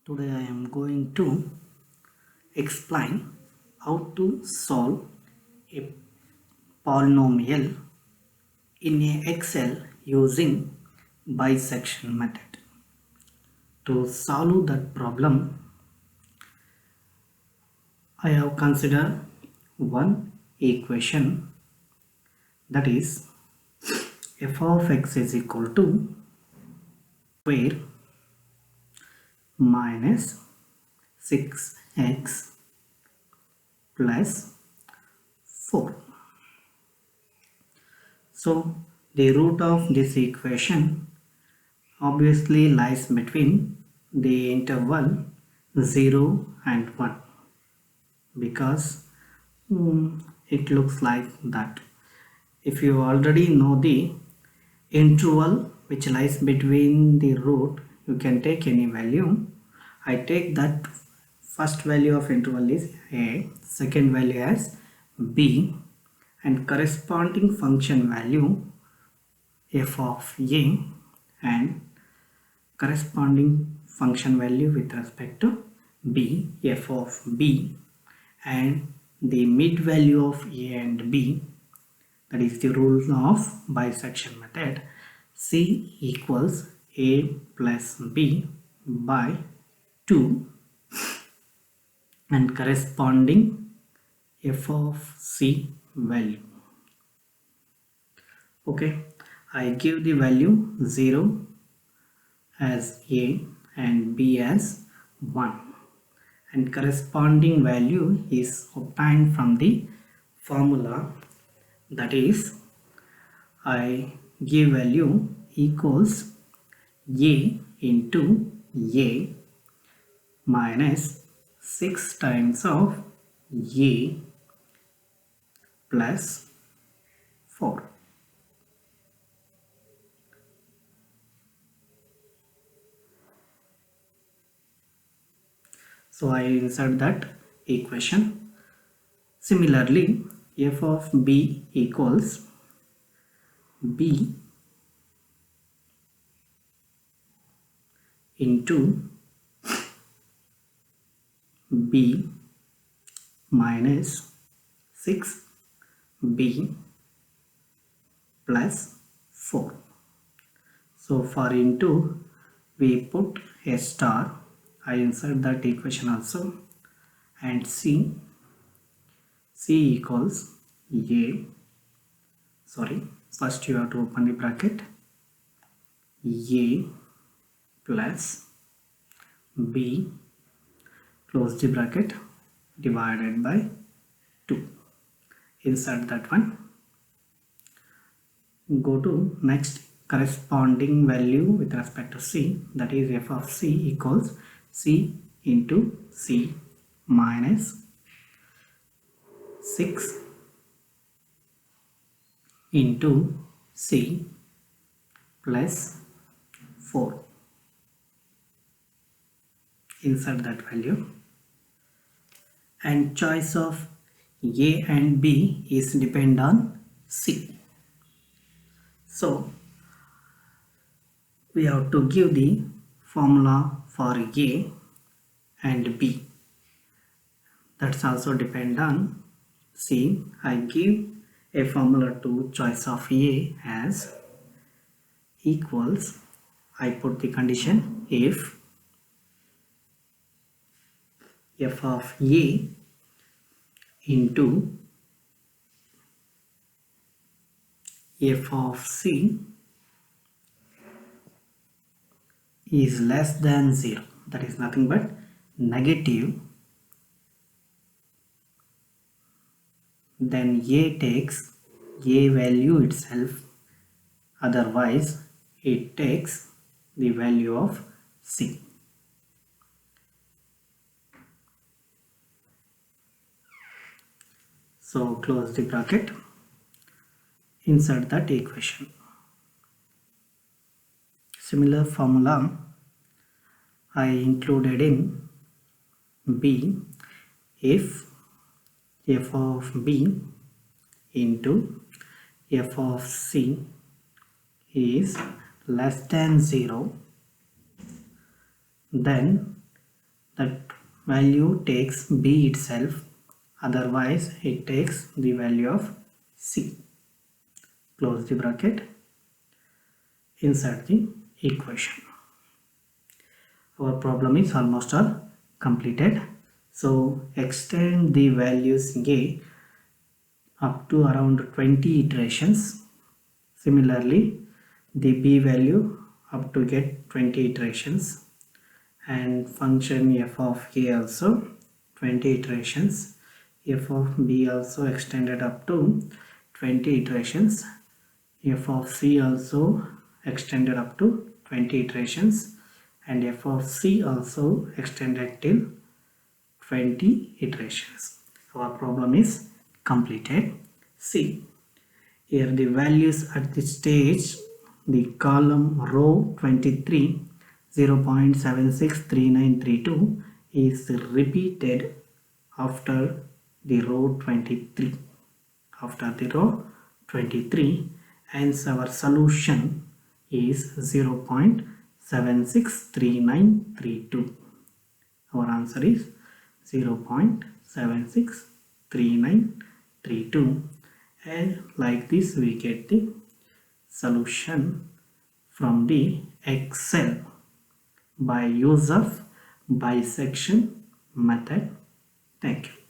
Today I am going to explain how to solve a polynomial in a Excel using bisection method. To solve that problem, I have considered one equation, that is f of x is equal to square minus 6x plus 4. So the root of this equation obviously lies between the interval 0 and 1, because it looks like that. If you already know the interval which lies between the root, you can take any value. I take that first value of interval is a, second value as b, and corresponding function value f of a, and corresponding function value with respect to b, f of b, and the mid value of a and b. That is the rule of bisection method. C equals a plus b by 2, and corresponding f of c value. Okay, I give the value 0 as a and b as 1, and corresponding value is obtained from the formula, that is I give value equals a into a minus 6 times of a plus 4. So I insert that equation. Similarly, f of b equals b into b minus 6b plus 4. So for into we put a star, I insert that equation also, and c equals a, first you have to open the bracket, a plus b, close the bracket, divided by 2. Insert that one. Go to next corresponding value with respect to c, that is f of c equals c into c minus 6 into c plus 4. Insert that value, and choice of a and b is depend on c. So we have to give the formula for a and b, that's also depend on c. I give a formula to choice of a as equals, I put the condition if f of a into f of c is less than 0, that is nothing but negative, then a takes a value itself, otherwise it takes the value of c. So close the bracket, insert that equation. Similar formula I included in b, if f of b into f of c is less than 0, then that value takes b itself, otherwise it takes the value of c. Close the bracket, insert the equation. Our problem is almost all completed. So extend the values a up to around 20 iterations. Similarly, the b value up to get 20 iterations, and function f of a also 20 iterations, f of b also extended up to 20 iterations, f of c also extended up to 20 iterations, and f of c also extended till 20 iterations. Our problem is completed. See, here the values at this stage, the column row 23 0.763932 is repeated after the row 23. After the row 23, hence our solution is 0.763932. Our answer is 0.763932, and like this we get the solution from the Excel by use of bisection method. Thank you.